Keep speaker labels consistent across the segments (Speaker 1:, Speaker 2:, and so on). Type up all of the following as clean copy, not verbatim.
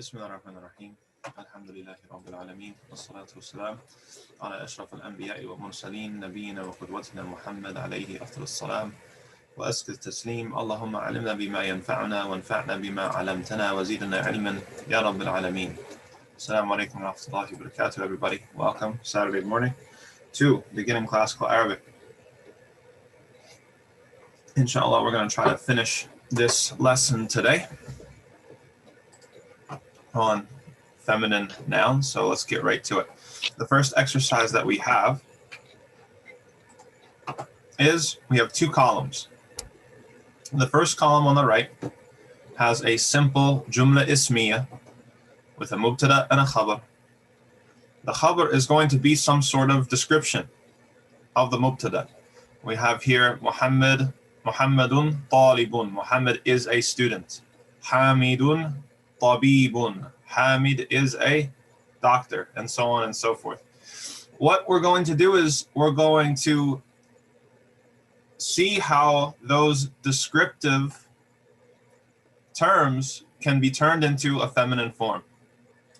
Speaker 1: بسم الله الرحمن الرحيم الحمد لله رب العالمين والصلاة والسلام على أشرف الأنبياء والمرسلين نبينا وقدوتنا محمد عليه أفضل السلام وأزكى التسليم. اللهم علمنا بما ينفعنا وانفعنا بما علمتنا وزيدنا علما يا رب العالمين. Assalamu alaikum wa rahmatullahi wa barakatuh, everybody. Welcome Saturday morning to beginning classical Arabic. Inshallah, we're going to try to finish this lesson today on feminine nouns. So let's get right to it. The first exercise that we have is we have two columns. The first column on the right has a simple jumla ismiya with a mubtada and a khabar. The khabar is going to be some sort of description of the mubtada. We have here Muhammadun talibun. Muhammad is a student. Hamidun tabibun. Hamid is a doctor, and so on and so forth. What we're going to do is we're going to see how those descriptive terms can be turned into a feminine form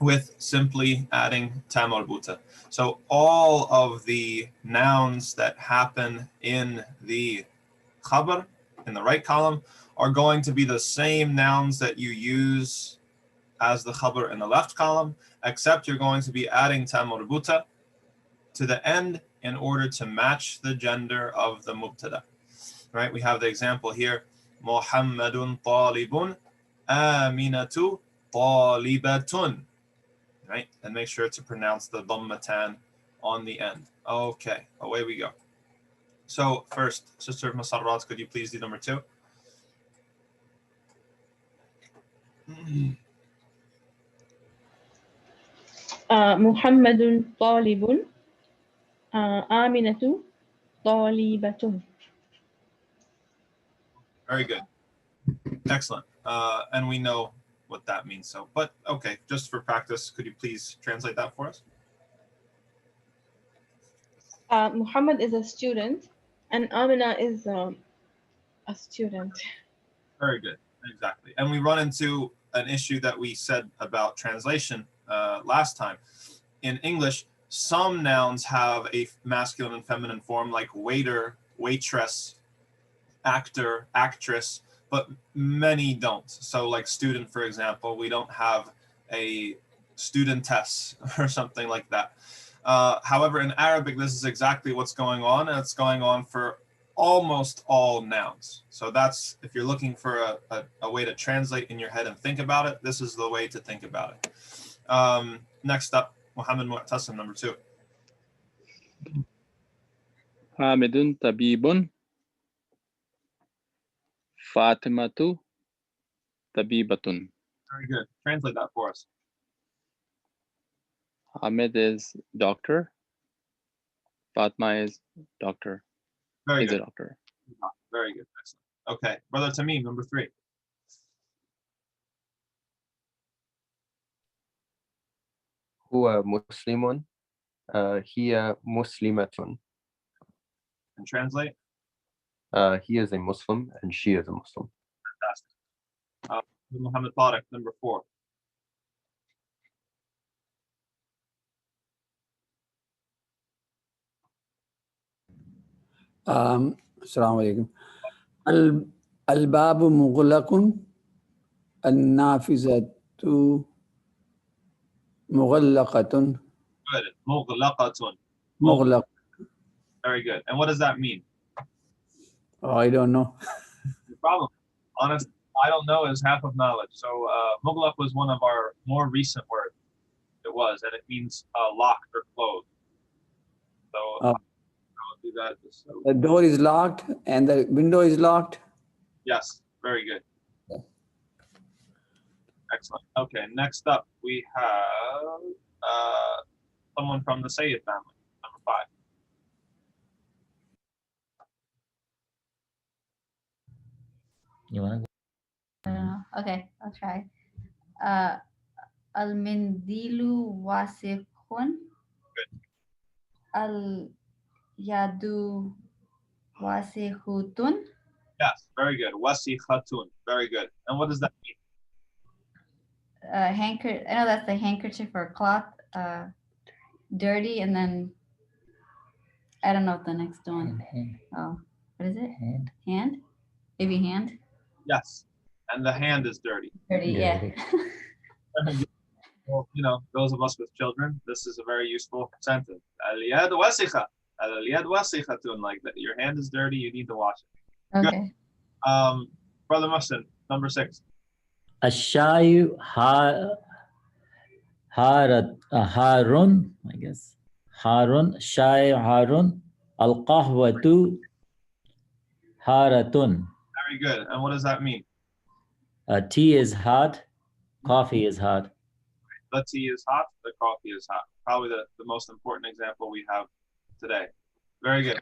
Speaker 1: with simply adding ta marbuta. So all of the nouns that happen in the khabar, in the right column, are going to be the same nouns that you use as the khabar in the left column, except you're going to be adding ta marbuta to the end in order to match the gender of the mubtada. Right? We have the example here: Muhammadun talibun, Aminatu talibatun. Right? And make sure to pronounce the dhammatan on the end. Okay, away we go. So first, Sister Masarrat, could you please do number 2?
Speaker 2: Muhammadun talibun, Aminatu talibatun.
Speaker 1: Very good. Excellent. And we know what that means. So, but okay, just for practice, could you please translate that for us?
Speaker 2: Muhammad is a student, and Amina is a student.
Speaker 1: Very good. Exactly. And we run into an issue that we said about translation last time. In English, some nouns have a masculine and feminine form, like waiter, waitress, actor, actress, but many don't. So like student, for example, we don't have a studentess or something like that. However, in Arabic, this is exactly what's going on, and it's going on for almost all nouns. So that's, if you're looking for a way to translate in your head and think about it, this is the way to think about it. Next up, Muhammad Mu'tasim, number 2.
Speaker 3: Hamidun tabibun, Fatimatu tabibatun.
Speaker 1: Very good. Translate that for us.
Speaker 3: Hamid is doctor, Fatma is doctor.
Speaker 1: Very
Speaker 3: He's
Speaker 1: good.
Speaker 3: a doctor.
Speaker 1: Very good. Excellent. Okay, Brother Tamim, number 3.
Speaker 4: هو مسلم هي مسلمة.
Speaker 1: And translate.
Speaker 4: He is a Muslim and she is a Muslim.
Speaker 1: Fantastic. Muhammad Tariq, number 4.
Speaker 5: السلام عليكم. الباب مغلق النافذة مغلقة.
Speaker 1: Good. Mughlaqatun.
Speaker 5: مغلق.
Speaker 1: Very good. And what does that mean?
Speaker 5: Oh, I don't know.
Speaker 1: No problem. Honest, I don't know is half of knowledge. So mughlaq was one of our more recent words. It was, and it means locked or closed. So I'll do that.
Speaker 5: The door is locked and the window is locked.
Speaker 1: Yes, very good. Excellent. Okay, next up we have someone from the Sayyid family, number 5.
Speaker 6: You want to?
Speaker 7: Okay, I'll try. Al-Mindilu wasikhun. Al-Yadu wasikhutun.
Speaker 1: Yes, very good. Wasikhatun. Very good. And what does that mean?
Speaker 7: handkerchief. I know that's the handkerchief or cloth. Dirty, and then I don't know what the next one.
Speaker 6: Hand.
Speaker 7: Oh, what is it?
Speaker 6: Hand.
Speaker 7: Hand? Maybe hand?
Speaker 1: Yes. And the hand is dirty.
Speaker 7: Dirty, yeah.
Speaker 6: Dirty.
Speaker 1: Well, you know, those of us with children, this is a very useful sentence. Al-yad wasikha. Al-yad wasikhatun. Like that, your hand is dirty, you need to wash it.
Speaker 7: Okay.
Speaker 1: Brother Muslim, number 6.
Speaker 6: الشاي هارون, I guess. هارون, شاي هارون. القهوة هارة.
Speaker 1: Very good. And what does that mean?
Speaker 6: Tea is hot, coffee is hot.
Speaker 1: The tea is hot, the coffee is hot. Probably the most important example we have today. Very good.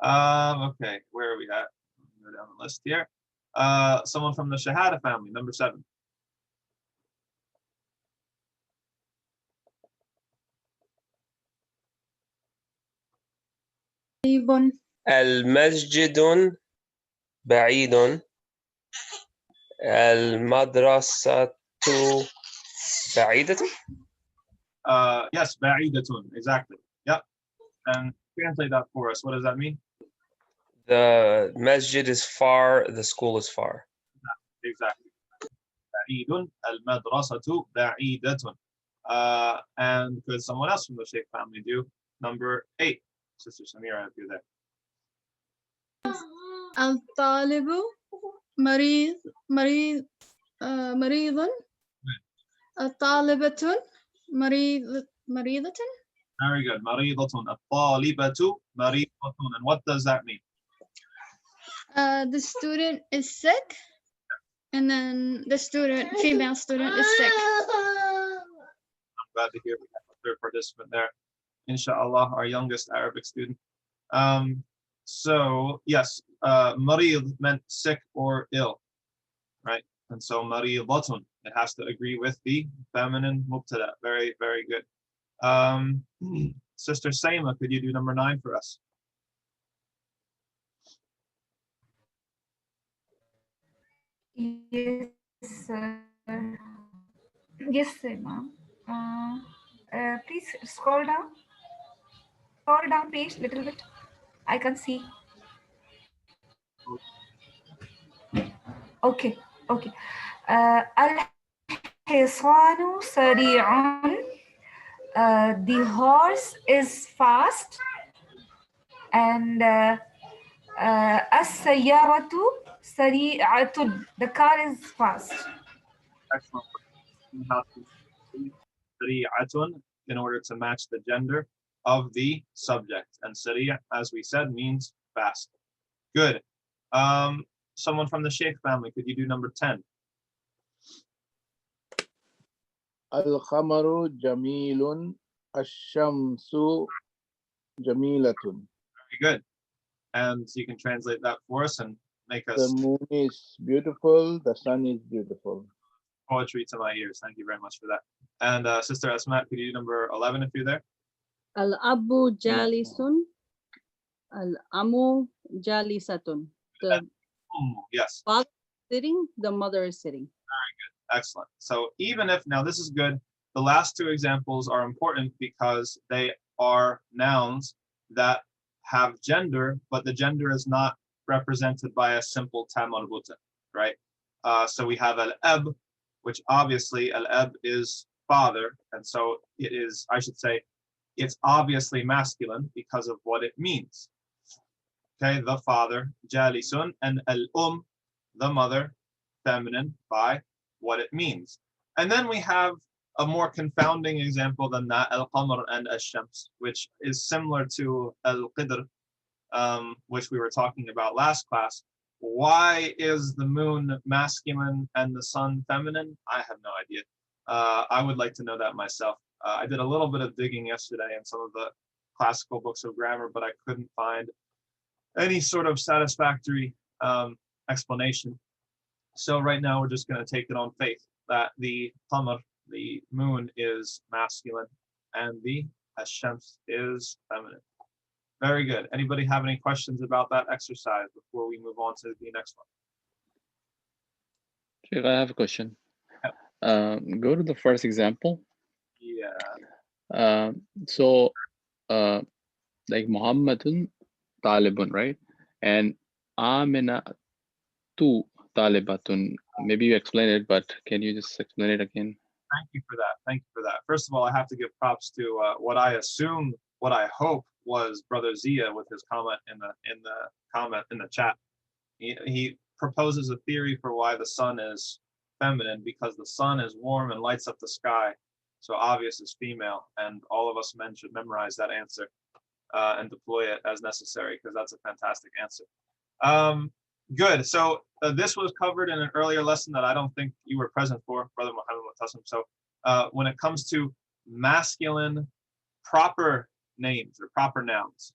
Speaker 1: Okay, where are we at? Go down the list here. Someone from the Shahada family, number 7.
Speaker 8: المسجد بعيد. المدرسة بعيدة.
Speaker 1: Yes, ba'idatun, exactly. Yep. And translate that for us. What does that mean?
Speaker 8: The masjid is far, the school is far.
Speaker 1: Exactly. Ba'idun, al-madrasatu ba'idatun. And could someone else from the Sheikh family do number 8? Sister Samira, if you're there.
Speaker 9: الطالب مريض مريض. الطالبة مريضة.
Speaker 1: Very good. Maridatun. At-talibatu maridatun. And what does that mean?
Speaker 9: The student is sick, and then the female student is sick.
Speaker 1: I'm glad to hear we have a third participant there. Inshallah, our youngest Arabic student. So yes, marid meant sick or ill, right? And so maridatun, it has to agree with the feminine mubtada. Very, very good. Sister Saima, could you do number 9 for us?
Speaker 10: Yes, sir. Yes, sir, ma'am. Please scroll down. Scroll down page little bit. I can see. Okay, okay. الحصان سريع. The horse is fast. And السيارة سريعة. The car is fast.
Speaker 1: Excellent. Sari'atun, in order to match the gender of the subject. And sari', as we said, means fast. Good. Someone from the Sheikh family, could you do number 10?
Speaker 11: القمر جميل. الشمس جميلة.
Speaker 1: Very good. And you can translate that for us and make us.
Speaker 11: The moon is beautiful. The sun is beautiful.
Speaker 1: Poetry to my ears. Thank you very much for that. And Sister Asma, could you do number 11 if you're there?
Speaker 12: Al-Abu Jalisun. Al-Amu Jalisatun. The
Speaker 1: yes.
Speaker 12: father is sitting, the mother is sitting.
Speaker 1: Very good. Excellent. So even if, now this is good, the last 2 examples are important because they are nouns that have gender, but the gender is not represented by a simple ta marbuta, right? So we have al-ab, which obviously al-ab is father, and so it is, I should say, it's obviously masculine because of what it means. Okay, the father, jalisun, and al-um, the mother, feminine, by what it means. And then we have a more confounding example than that, al-qamar and al-shams, which is similar to al-qidr, which we were talking about last class. Why is the moon masculine and the sun feminine? I have no idea. I would like to know that myself. I did a little bit of digging yesterday in some of the classical books of grammar, but I couldn't find any sort of satisfactory explanation. So right now we're just going to take it on faith that the qamar, the moon, is masculine and the ash-shams is feminine. Very good. Anybody have any questions about that exercise before we move on to the next one?
Speaker 3: Sheikh, I have a question. Go to the first example.
Speaker 1: Yeah.
Speaker 3: So, like Muhammadun talibun, right? And Amina tu talibatun. Maybe you explain it, but can you just explain it again?
Speaker 1: Thank you for that. Thank you for that. First of all, I have to give props to what I assume, what I hope was Brother Zia with his comment in the chat. He proposes a theory for why the sun is feminine, because the sun is warm and lights up the sky. So obvious is female, and all of us men should memorize that answer and deploy it as necessary, because that's a fantastic answer. Good. So this was covered in an earlier lesson that I don't think you were present for, Brother Muhammad Mutassim. So when it comes to masculine proper names or proper nouns,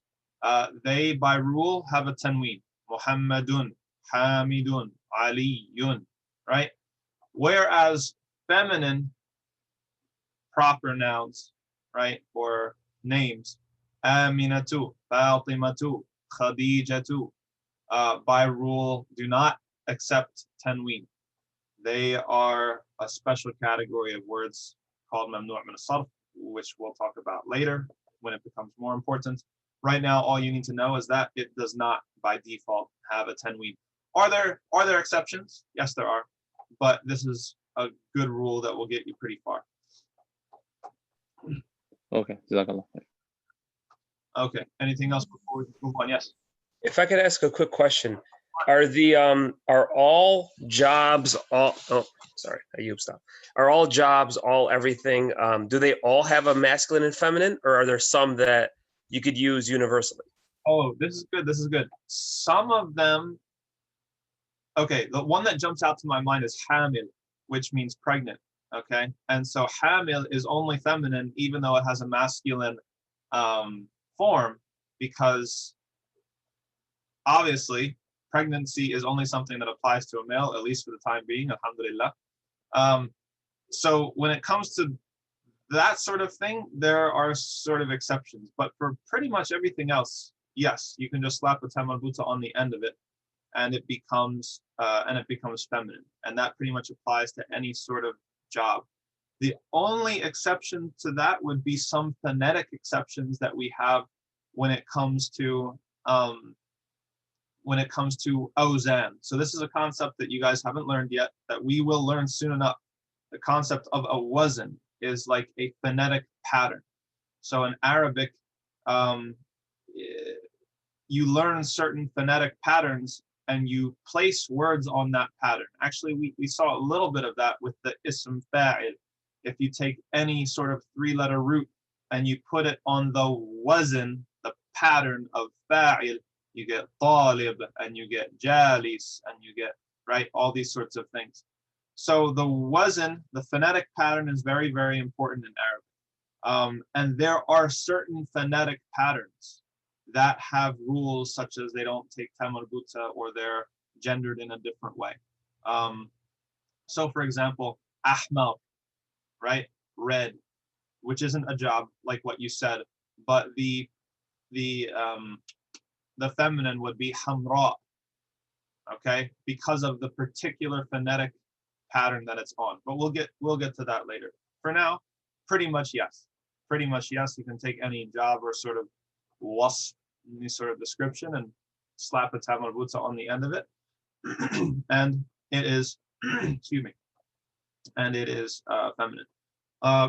Speaker 1: they by rule have a tanween. Muhammadun, Hamidun, Aliyun, right? Whereas feminine proper nouns, right, or names, Aminatu, Fatimatu, Khadijatu, by rule do not accept tanween. They are a special category of words called mamnu' min as-sarf, which we'll talk about later when it becomes more important. Right now, all you need to know is that it does not by default have a tanween. Are there exceptions? Yes, there are, but this is a good rule that will get you pretty far.
Speaker 3: Okay, Jazakallah.
Speaker 1: Okay, anything else before we move on? Yes.
Speaker 8: If I could ask a quick question, are all jobs all? Oh, sorry, Ayub, stop. Are all jobs, all everything? Do they all have a masculine and feminine, or are there some that you could use universally?
Speaker 1: Oh, this is good. This is good. Some of them. Okay, the one that jumps out to my mind is hamil, which means pregnant. Okay, and so hamil is only feminine, even though it has a masculine form, because obviously pregnancy is only something that applies to a male, at least for the time being, alhamdulillah. So when it comes to that sort of thing, there are sort of exceptions, but for pretty much everything else, yes, you can just slap a tam marbuta on the end of it, and it becomes feminine, and that pretty much applies to any sort of job. The only exception to that would be some phonetic exceptions that we have when it comes to ozan. So this is a concept that you guys haven't learned yet, that we will learn soon enough. The concept of a wazn is like a phonetic pattern. So in Arabic, you learn certain phonetic patterns and you place words on that pattern. Actually, we saw a little bit of that with the ism fa'il. If you take any sort of three-letter root and you put it on the wazn, the pattern of fa'il, you get talib, and you get jalis, and you get, right, all these sorts of things. So the wazn, the phonetic pattern, is very, very important in Arabic. And there are certain phonetic patterns that have rules, such as they don't take tam marbuta, or they're gendered in a different way. So for example, ahmar, right, red, which isn't a job like what you said, but the feminine would be hamra, okay, because of the particular phonetic pattern that it's on. But we'll get to that later. For now, pretty much yes. Pretty much yes, you can take any job or sort of wasf, any sort of description, and slap a tam marbuta on the end of it. And it is, excuse me, and it is feminine.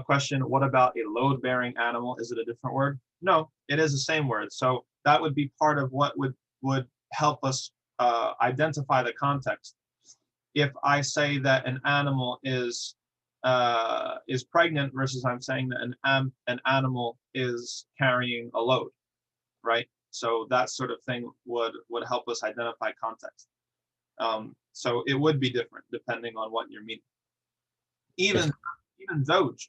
Speaker 1: Question, what about a load-bearing animal? Is it a different word? No, it is the same word. So that would be part of what would help us identify the context. If I say that an animal is pregnant versus I'm saying that an animal is carrying a load, right? So that sort of thing would help us identify context. So it would be different depending on what you're meaning. Even Zawj.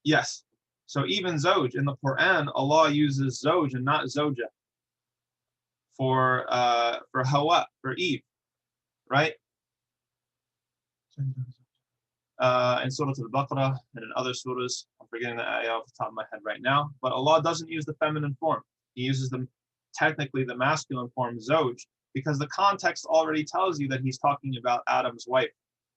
Speaker 1: Yes. So even Zawj, in the Quran, Allah uses Zawj and not Zawja for Hawa, for Eve, right? In Surah Al-Baqarah and in other surahs, I'm forgetting the ayah off the top of my head right now, but Allah doesn't use the feminine form. He uses technically the masculine form, Zawj, because the context already tells you that he's talking about Adam's wife,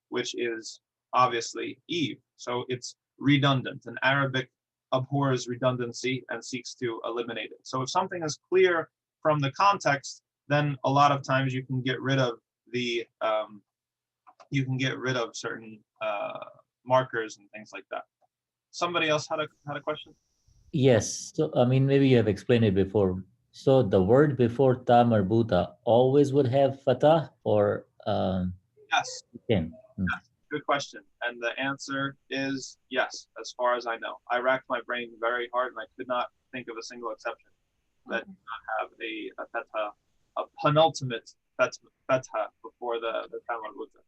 Speaker 1: which is obviously Eve. So it's redundant, and Arabic abhors redundancy and seeks to eliminate it. So if something is clear from the context, then a lot of times you can get rid of the certain markers and things like that. Somebody else had a question?
Speaker 6: Yes. So, I mean, maybe you have explained it before. So the word before ta marbuta always would have fatah, or
Speaker 1: Yes.
Speaker 6: can?
Speaker 1: Good question. And the answer is yes, as far as I know. I racked my brain very hard and I could not think of a single exception that did not have a fatha, a penultimate fatha before the ta marbuta.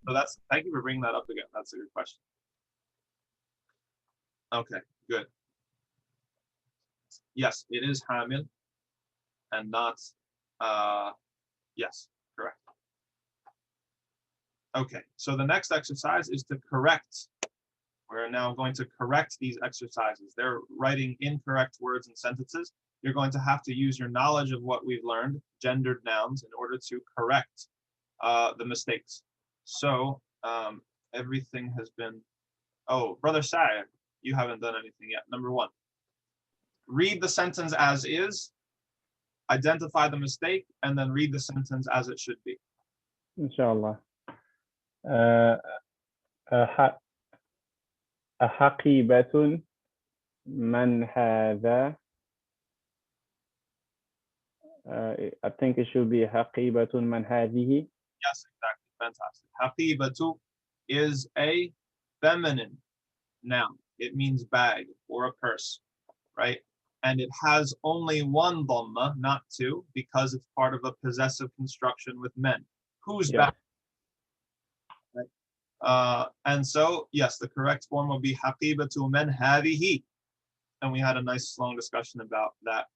Speaker 1: So thank you for bringing that up again. That's a good question. Okay, good. Yes, it is hamil and not, yes, correct. Okay, so the next exercise is to correct. We're now going to correct these exercises. They're writing incorrect words and sentences. You're going to have to use your knowledge of what we've learned, gendered nouns, in order to correct the mistakes. So everything has been, oh, Brother Sa'ir, you haven't done anything yet. Number 1, read the sentence as is, identify the mistake, and then read the sentence as it should be.
Speaker 13: Inshallah. أحقيبة من هذا. I think it should be حقيبة من هذه.
Speaker 1: Yes, exactly. Fantastic. Haqibatu is a feminine noun. It means bag or a purse, right? And it has only one dhamma, not two, because it's part of a possessive construction with men. Whose bag? Right? And so, yes, the correct form will be haqibatu man hadihi. And we had a nice long discussion about that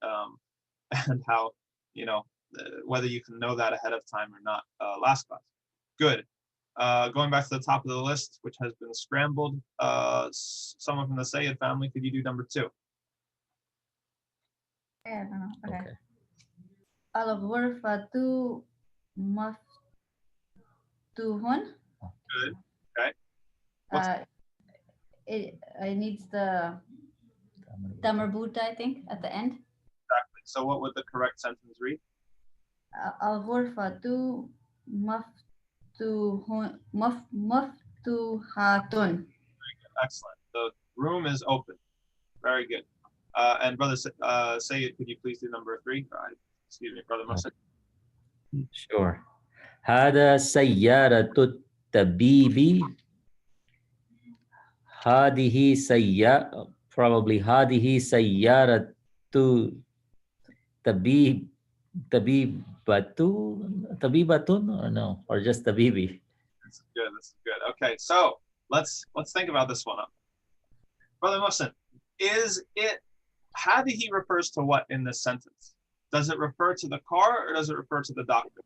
Speaker 1: and how, whether you can know that ahead of time or not last class. Good. Going back to the top of the list, which has been scrambled, someone from the Sayyid family, could you do number 2?
Speaker 7: Yeah, I don't know. Okay. Al-ghurfatu maftuhun.
Speaker 1: Good. Okay.
Speaker 7: It needs the marbuta, I think, at the end.
Speaker 1: Exactly. So what would the correct sentence read?
Speaker 7: Al-ghurfatu maftuhatun.
Speaker 1: Excellent. The room is open. Very good. And Brother Sayyid, could you please do number 3? Excuse me, Brother Muslim.
Speaker 6: Sure. هذا سيارة الطبيب. هذه سيارة, probably هذه سيارة طبيبة or no, or just tabibi.
Speaker 1: This is good. This is good. Okay, so let's think about this one up. Brother Muslim, is it hadihi refers to what in this sentence? Does it refer to the car or does it refer to the doctor?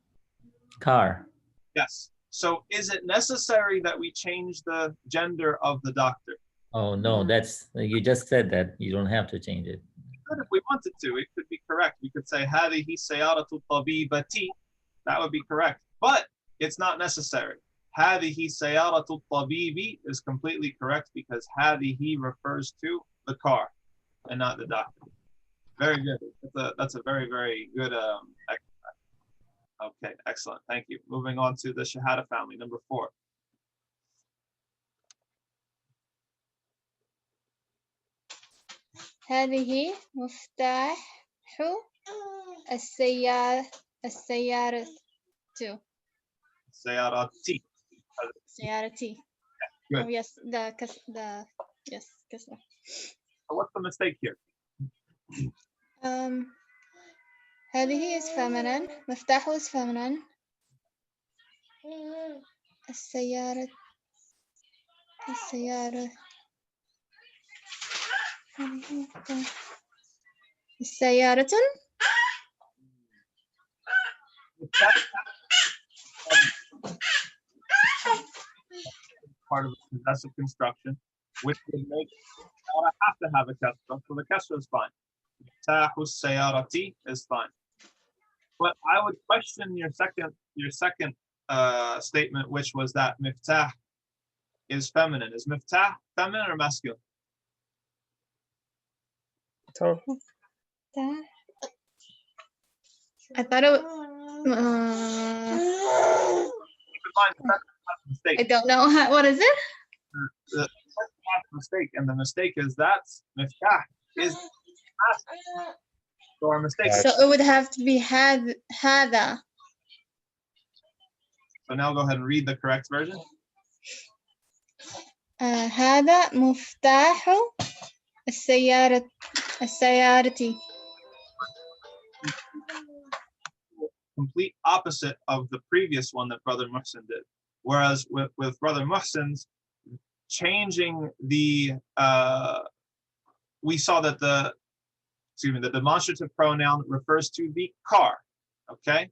Speaker 6: Car.
Speaker 1: Yes. So is it necessary that we change the gender of the doctor?
Speaker 6: Oh no, that's, you just said that. You don't have to change it.
Speaker 1: Good, if we wanted to, it could be correct. We could say hadihi sayaratu tabibati. That would be correct. But it's not necessary. Hadihi sayaratu tabibi is completely correct because hadihi refers to the car and not the doctor. Very good. That's a very, very good exercise. Okay, excellent. Thank you. Moving on to the Shahada family, number 4.
Speaker 9: هذه مفتاح السيارة.
Speaker 1: سيارتي.
Speaker 9: سيارتي.
Speaker 1: Good.
Speaker 9: Oh yes, yes, kasra.
Speaker 1: So what's the mistake here?
Speaker 9: هذه is feminine. مفتاح is feminine. السيارة. السيارة.
Speaker 1: Part of a possessive construction, which would make have to have a kasra, so the kasra is fine. Miftahu sayarati is fine. But I would question your second statement, which was that miftah is feminine. Is miftah feminine or masculine?
Speaker 8: Tom?
Speaker 9: I thought it was, I don't know. What is it?
Speaker 1: The mistake, and the mistake is that miftah is masculine. So our mistake.
Speaker 9: So it would have to be hada.
Speaker 1: So now go ahead and read the correct version.
Speaker 9: هذا مفتاح السيارة.
Speaker 1: Complete opposite of the previous one that Brother Muhsin did. Whereas with Brother Muhsin's changing the, we saw that the demonstrative pronoun refers to the car, okay?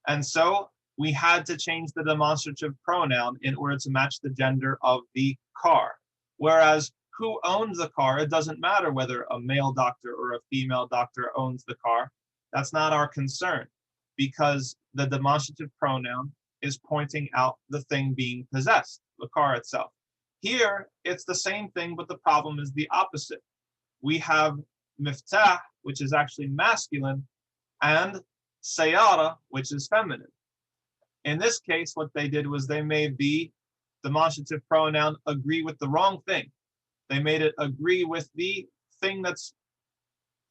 Speaker 1: And so we had to change the demonstrative pronoun in order to match the gender of the car. Whereas who owns the car, it doesn't matter whether a male doctor or a female doctor owns the car. That's not our concern, because the demonstrative pronoun is pointing out the thing being possessed, the car itself. Here, it's the same thing, but the problem is the opposite. We have miftah, which is actually masculine, and sayara, which is feminine. In this case, what they did was they made the demonstrative pronoun agree with the wrong thing. They made it agree with the thing that's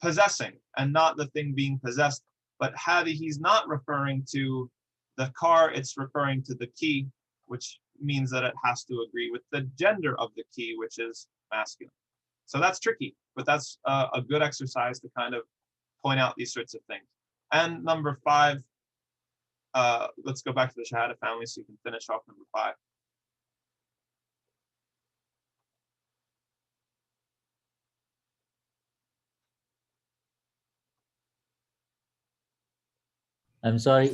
Speaker 1: possessing and not the thing being possessed. But he's not referring to the car, it's referring to the key, which means that it has to agree with the gender of the key, which is masculine. So that's tricky, but that's a good exercise to kind of point out these sorts of things. And number 5, let's go back to the Shahada family so you can finish off number 5.
Speaker 6: I'm sorry.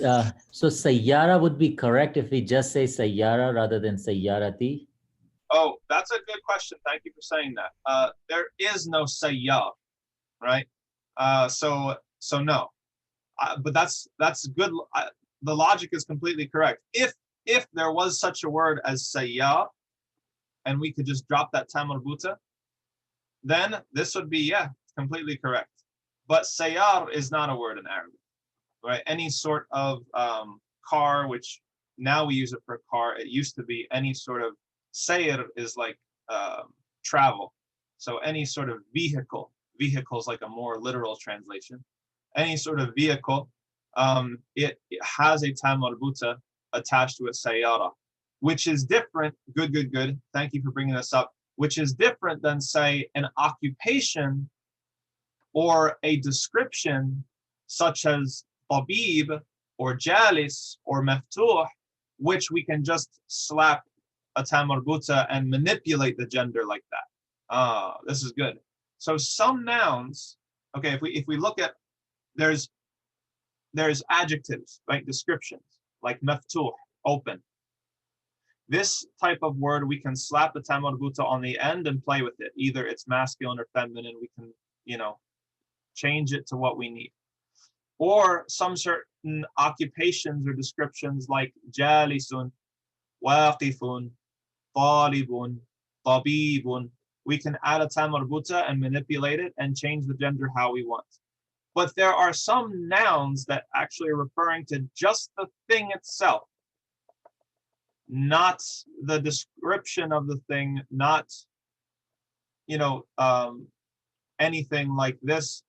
Speaker 6: So sayyara would be correct if we just say sayyara rather than sayyarati?
Speaker 1: Oh, that's a good question. Thank you for saying that. There is no sayyar, right? So no. But that's good. The logic is completely correct. If there was such a word as sayyar, and we could just drop that tam marbuta, then this would be, completely correct. But sayyar is not a word in Arabic, right? Any sort of car, which now we use it for car. It used to be any sort of sayr is like travel. So any sort of vehicle. Vehicle is like a more literal translation. Any sort of vehicle, it has a tam marbuta attached to it, sayyara, which is different. Good. Thank you for bringing this up. Which is different than, say, an occupation or a description such as tabib or jalis or maftuh, which we can just slap a tam marbuta and manipulate the gender like that. This is good. So some nouns, okay, if we look at, there's adjectives, right? Descriptions like maftuh, open. This type of word, we can slap the tam marbuta on the end and play with it. Either it's masculine or feminine. We can, change it to what we need. Or some certain occupations or descriptions like jalisun, waqifun, talibun, tabibun. We can add a tam marbuta and manipulate it and change the gender how we want. But there are some nouns that actually are referring to just the thing itself, not the description of the thing, not, anything like this,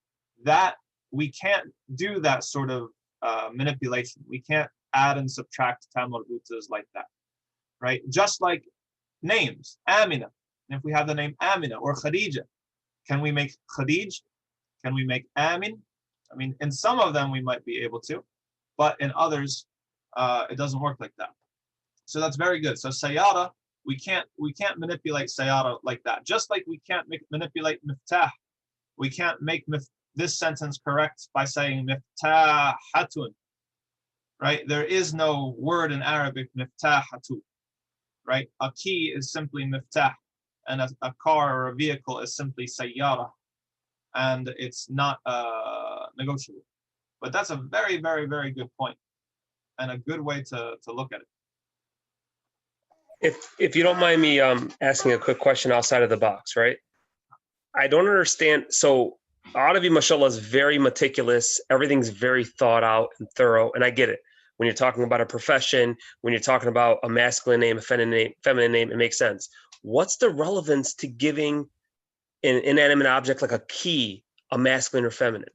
Speaker 1: that we can't do that sort of manipulation. We can't add and subtract tam marbutas like that, right? Just like names, Amina. If we have the name Amina or Khadija, can we make Khadij? Can we make Amin? I mean, in some of them we might be able to, but in others, it doesn't work like that. So that's very good. So sayyara, we can't manipulate sayyara like that. Just like we can't manipulate miftah. We can't make this sentence correct by saying miftahatun, right? There is no word in Arabic miftahatu, right? A key is simply miftah, and a car or a vehicle is simply sayyara, and it's not negotiable. But that's a very, very, very good point, and a good way to look at it.
Speaker 8: If you don't mind me asking a quick question outside of the box, right? I don't understand. So Arabi, mashallah, is very meticulous. Everything's very thought out and thorough. And I get it. When you're talking about a profession, when you're talking about a masculine name, a feminine name, it makes sense. What's the relevance to giving an inanimate object like a key, a masculine or feminine?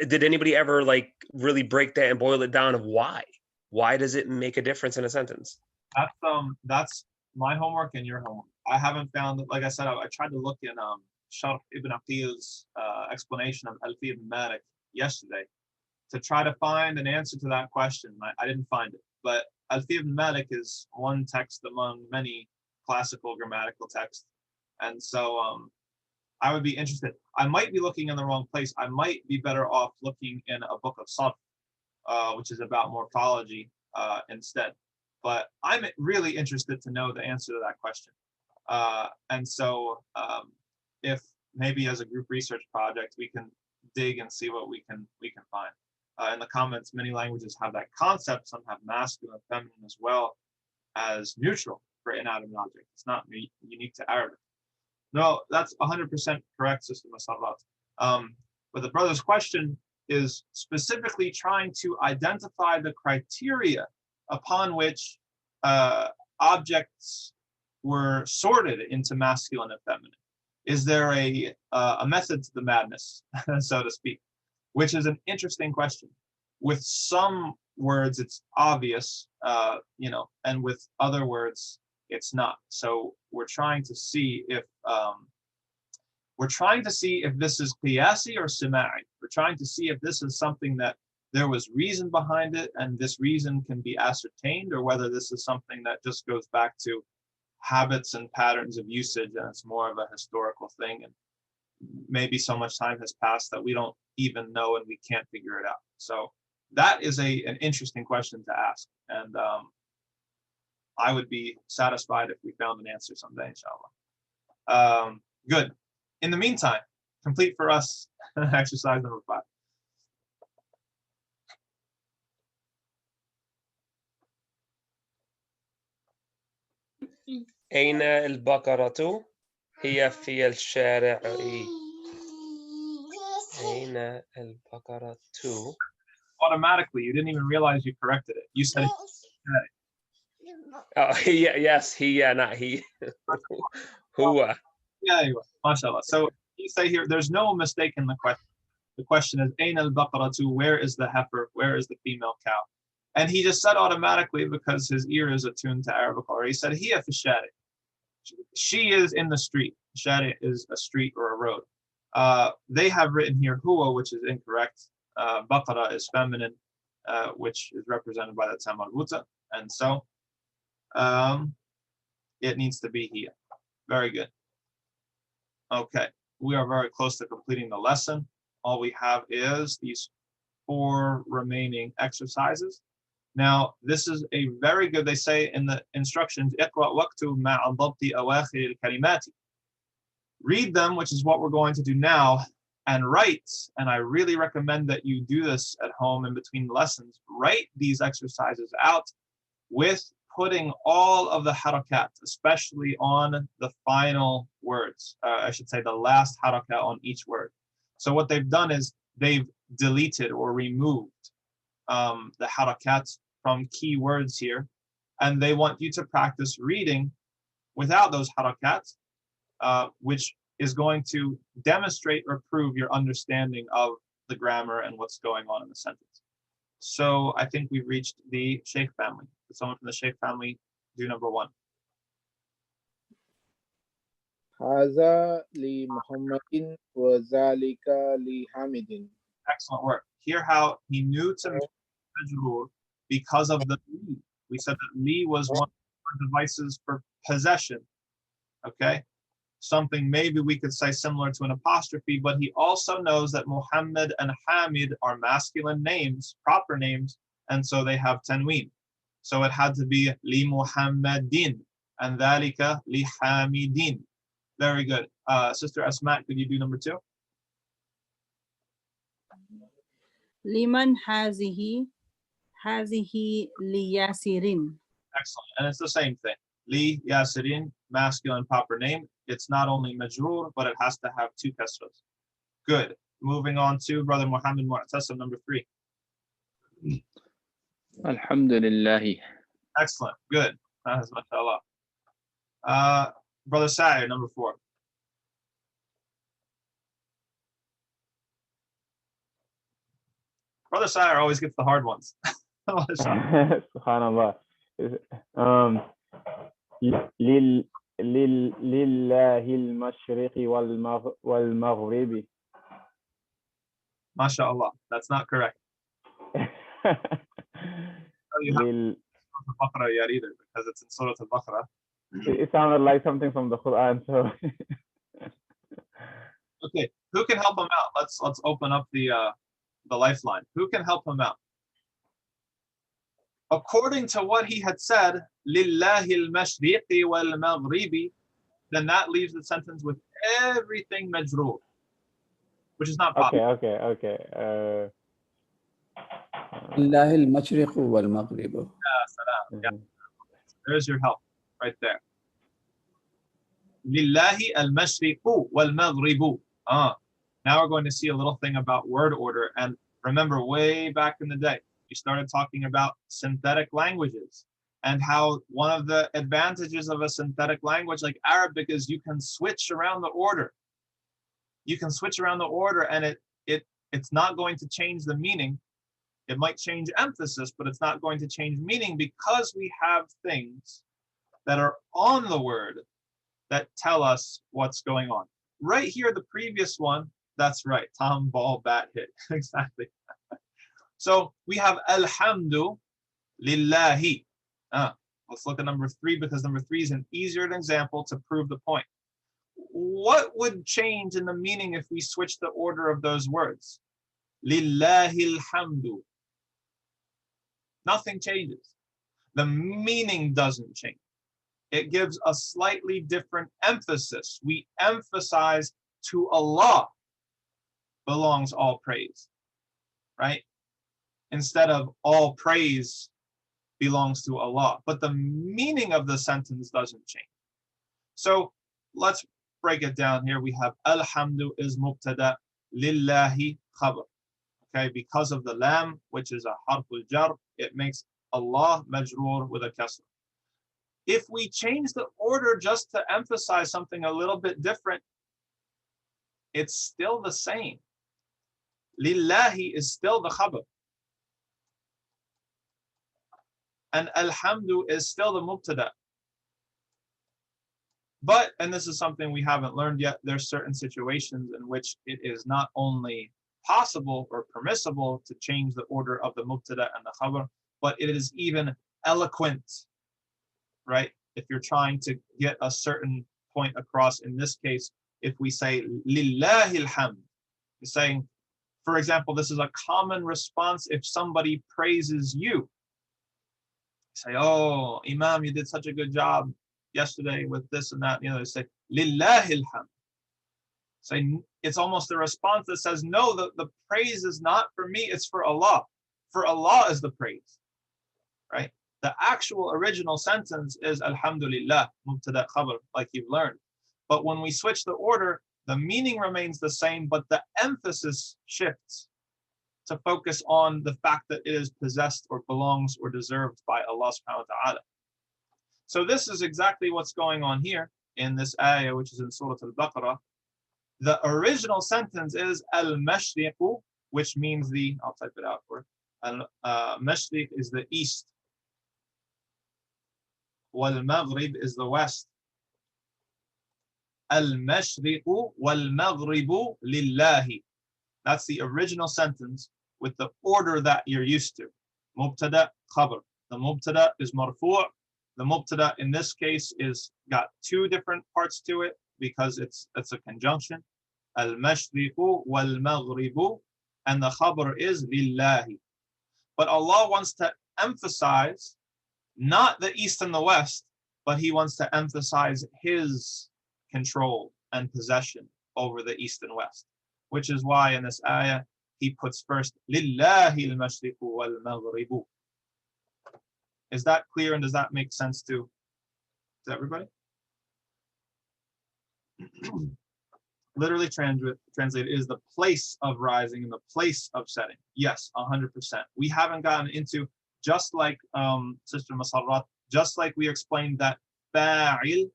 Speaker 8: Did anybody ever like really break that and boil it down of why? Why does it make a difference in a sentence?
Speaker 1: That's my homework and your homework. I haven't found, like I said, I tried to look in Sharh ibn Aqil's explanation of Alfi ibn Malik yesterday to try to find an answer to that question. I didn't find it, but Alfi ibn Malik is one text among many classical grammatical texts, and so I would be interested. I might be looking in the wrong place. I might be better off looking in a book of Sarf, which is about morphology instead. But I'm really interested to know the answer to that question. And so if maybe as a group research project, we can dig and see what we can find. In the comments, many languages have that concept. Some have masculine and feminine as well as neutral for inanimate object. It's not unique to Arabic. No, that's 100% correct, Sister Masalat. But the brother's question is specifically trying to identify the criteria upon which objects were sorted into masculine and feminine. Is there a method to the madness, so to speak? Which is an interesting question. With some words, it's obvious, and with other words, it's not. So we're trying to see if this is qiyasi or sima'i. We're trying to see if this is something that there was reason behind it and this reason can be ascertained, or whether this is something that just goes back to habits and patterns of usage and it's more of a historical thing, and maybe so much time has passed that we don't even know and we can't figure it out. So that is an interesting question to ask, and I would be satisfied if we found an answer someday, inshallah. Good. In the meantime, complete for us exercise number 5.
Speaker 8: أين البقرة؟ هي في الشارع. أين البقرة؟
Speaker 1: Automatically, you didn't even realize you corrected it. You said
Speaker 8: Oh, yes, he, not he. Who?
Speaker 1: Yeah, mashallah. So you say here, there's no mistake in the question. The question is, أين البقرة? Where is the heifer? Where is the female cow? And he just said automatically, because his ear is attuned to Arabic already, he said, هي في الشارع. She is in the street. Shari is a street or a road. They have written here huwa, which is incorrect. Baqara is feminine, which is represented by the tam marbuta, and so it needs to be here. Very good. Okay, we are very close to completing the lesson. All we have is these 4 remaining exercises. Now, this is a very good, they say in the instructions, read them, which is what we're going to do now, and write, and I really recommend that you do this at home in between lessons, write these exercises out with putting all of the harakat, especially on the final words, I should say the last harakat on each word. So what they've done is they've deleted or removed the harakat from key words here, and they want you to practice reading without those harakat, which is going to demonstrate or prove your understanding of the grammar and what's going on in the sentence. So I think we've reached the Sheikh family. Could someone from the Sheikh family do number 1?
Speaker 11: هذا لمحمد وذلك لحامد.
Speaker 1: Excellent work. Hear how he knew to make majrur because of the li. We said that li was one of our devices for possession. Okay, something maybe we could say similar to an apostrophe, but he also knows that Muhammad and Hamid are masculine names, proper names, and so they have tanween. So it had to be li Muhammadin and dhalika li Hamidin. Very good. Sister Asma, could you do number 2?
Speaker 12: Liman hazihi liyasirin.
Speaker 1: Excellent. And it's the same thing. Li Yasirin, masculine proper name. It's not only majroor, but it has to have 2 kasras. Good. Moving on to Brother Muhammad Mu'tasim, number 3.
Speaker 3: Alhamdulillah.
Speaker 1: Excellent. Good. MashaAllah. Brother Sa'ir, number 4. Brother Sa'ir always gets the hard ones.
Speaker 13: Subhanallah. لله المشرق والمغرب.
Speaker 1: MashaAllah. That's not correct. You have Al-Baqarah yet either, because it's in Surah Al-Baqarah.
Speaker 13: It sounded like something from the Quran. So
Speaker 1: okay, who can help him out? Let's open up the lifeline. Who can help him out? According to what he had said, Lillahi al-mashriqi wal-maghribi, then that leaves the sentence with everything majroor, which is not possible.
Speaker 13: Okay.
Speaker 5: لله المشرق والمغرب.
Speaker 1: Yeah. There's your help right there. Lillahi al-mashriqu wal-maghribu. Now we're going to see a little thing about word order. And remember, way back in the day, we started talking about synthetic languages and how one of the advantages of a synthetic language like Arabic is you can switch around the order. You can switch around the order, and it's not going to change the meaning. It might change emphasis, but it's not going to change meaning because we have things that are on the word that tell us what's going on. Right here, the previous one, that's right. Tom, ball, bat, hit. Exactly. So we have alhamdu lillahi. Let's look at number 3 because number 3 is an easier example to prove the point. What would change in the meaning if we switch the order of those words? Lillahi alhamdu. Nothing changes. The meaning doesn't change. It gives a slightly different emphasis. We emphasize to Allah belongs all praise, right? Instead of all praise belongs to Allah. But the meaning of the sentence doesn't change. So let's break it down here. We have alhamdu is mubtada, lillahi khabar. Okay, because of the lam, which is a harful jar, it makes Allah majroor with a kasra. If we change the order just to emphasize something a little bit different, it's still the same. Lillahi is still the khabar. And alhamdu is still the mubtada. But, and this is something we haven't learned yet, there's certain situations in which it is not only possible or permissible to change the order of the mubtada and the khabar, but it is even eloquent, right? If you're trying to get a certain point across, in this case, if we say lillahi alhamd, you're saying, for example, this is a common response if somebody praises you. Say, oh, Imam, you did such a good job yesterday with this and that. You know, they say, lillahi alhamd. Say, it's almost a response that says, no, the praise is not for me, it's for Allah. For Allah is the praise, right? The actual original sentence is alhamdulillah, mubtada khabar, like you've learned. But when we switch the order, the meaning remains the same, but the emphasis shifts to focus on the fact that it is possessed or belongs or deserved by Allah subhanahu wa ta'ala. So this is exactly what's going on here in this ayah, which is in Surah Al-Baqarah. The original sentence is al-mashriqu, which means the, I'll type it out for al-mashriq is the east. Wal-maghrib is the west. Al-mashriqu wal-maghribu lillahi. That's the original sentence with the order that you're used to. Mubtada, khabar. The mubtada is marfu'. The mubtada in this case is got 2 different parts to it because it's a conjunction. Al-mashriqu wal-maghribu, and the khabar is lillahi. But Allah wants to emphasize not the east and the west, but He wants to emphasize His control and possession over the east and west, which is why in this ayah He puts first lillahi al-mashriqu wal-maghribu. Is that clear and does that make sense too? To everybody? Literally translated is the place of rising and the place of setting. Yes, 100%. We haven't gotten into, just like Sister Masarrat, just like we explained that fa'il,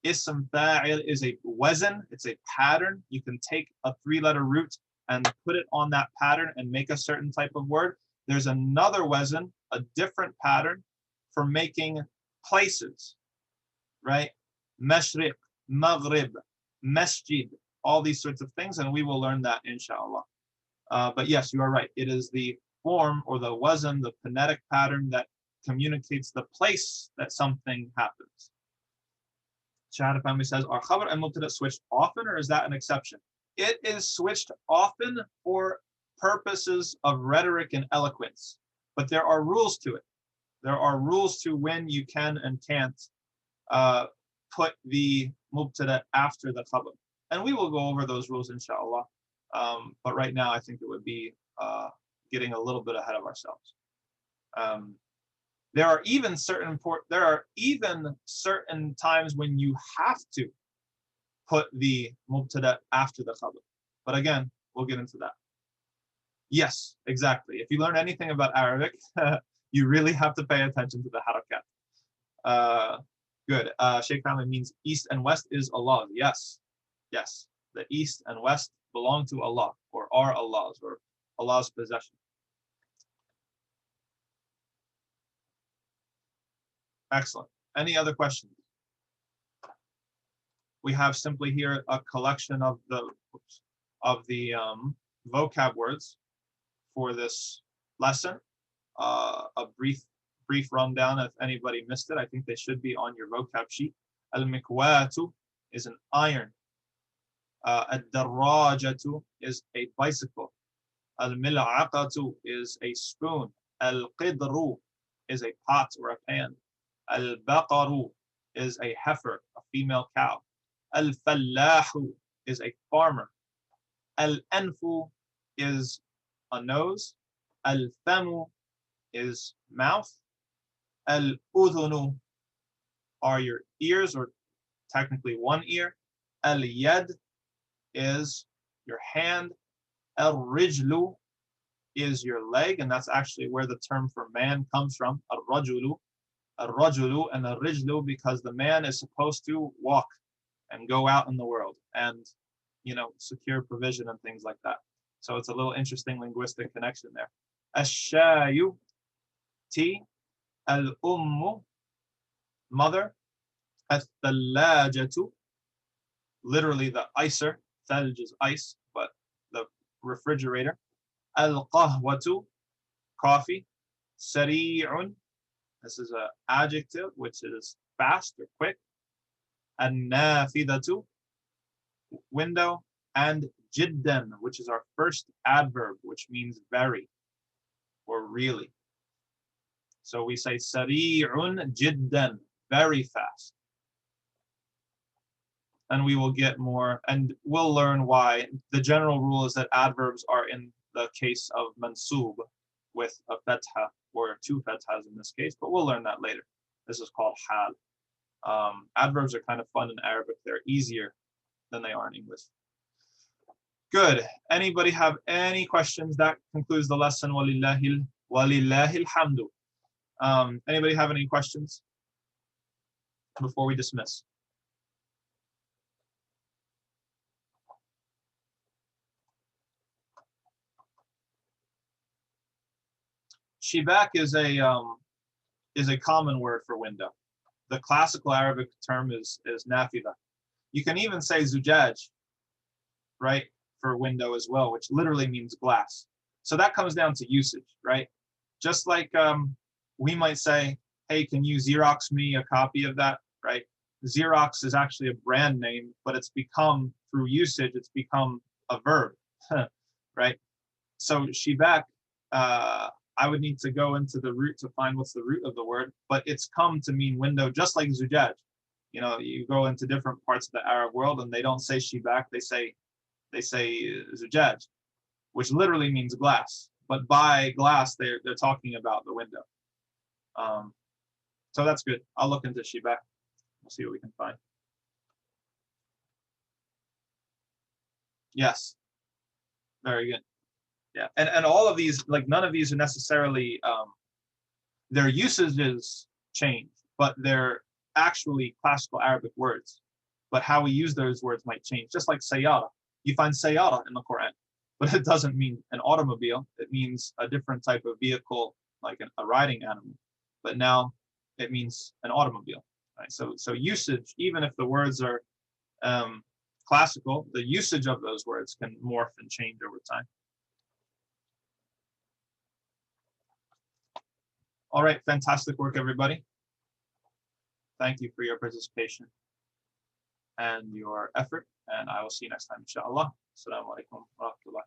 Speaker 1: ism fa'il is a wazn, it's a pattern. You can take a 3-letter root and put it on that pattern and make a certain type of word. There's another wazn, a different pattern for making places, right? Mashriq, Maghrib, Masjid, all these sorts of things, and we will learn that inshallah. But yes, you are right. It is the form or the wazn, the phonetic pattern that communicates the place that something happens. Shahada Family says, are khabar and mubtada switched often, or is that an exception? It is switched often for purposes of rhetoric and eloquence, but there are rules to it. There are rules to when you can and can't put the mubtada after the khabar. And we will go over those rules, inshallah. But right now, I think it would be getting a little bit ahead of ourselves. There are even certain times when you have to put the mubtada after the khabar. But again, we'll get into that. Yes, exactly. If you learn anything about Arabic, you really have to pay attention to the harakat. Good. Sheikh Family means east and west is Allah. Yes. Yes. The east and west belong to Allah, or are Allah's, or Allah's possession. Excellent. Any other questions? We have simply here a collection of the vocab words for this lesson. A brief rundown if anybody missed it. I think they should be on your vocab sheet. Al-mikwatu is an iron. Ad-darrajatu is a bicycle. Al-mil'aqatu is a spoon. Al-qidru is a pot or a pan. Al-baqaru is a heifer, a female cow. Al-fallahu is a farmer. Al-anfu is a nose. Al-famu is mouth. Al-udhunu are your ears, or technically one ear. Al-yad is your hand. Al-rijlu is your leg, and that's actually where the term for man comes from. Al-rajulu and al-rijlu, because the man is supposed to walk and go out in the world and, secure provision and things like that. So it's a little interesting linguistic connection there. Ash-shayu, tea. Al-ummu, mother. Al-thallajatu, literally the icer. Thalj is ice, but the refrigerator. Al-qahwatu, coffee. Sari'un, this is an adjective, which is fast or quick. An-nafidatu, window. And jiddan, which is our first adverb, which means very or really. So we say sari'un jiddan, very fast. And we will get more, and we'll learn why. The general rule is that adverbs are in the case of mansub with a fatha, or 2 fathas in this case, but we'll learn that later. This is called hal. Adverbs are kind of fun in Arabic. They're easier than they are in English. Good. Anybody have any questions? That concludes the lesson. Walillahil hamdu. Anybody have any questions before we dismiss? Shibak is a common word for window. The classical Arabic term is nafida. You can even say zujaj, right, for window as well, which literally means glass. So that comes down to usage, right? Just like we might say, hey, can you Xerox me a copy of that, right? Xerox is actually a brand name, but it's become, through usage, it's become a verb, right? So shibak, I would need to go into the root to find what's the root of the word, but it's come to mean window, just like zujaj. You go into different parts of the Arab world and they don't say shibak, they say zujaj, which literally means glass. But by glass, they're talking about the window. So that's good. I'll look into shibak. We'll see what we can find. Yes. Very good. Yeah. And all of these, like none of these are necessarily their usages change, but they're actually classical Arabic words. But how we use those words might change. Just like sayyara. You find sayyara in the Quran, but it doesn't mean an automobile. It means a different type of vehicle, like a riding animal. But now it means an automobile. Right? So usage, even if the words are classical, the usage of those words can morph and change over time. All right, fantastic work, everybody. Thank you for your participation and your effort, and I will see you next time, inshallah. Assalamu alaikum wa rahmatullah.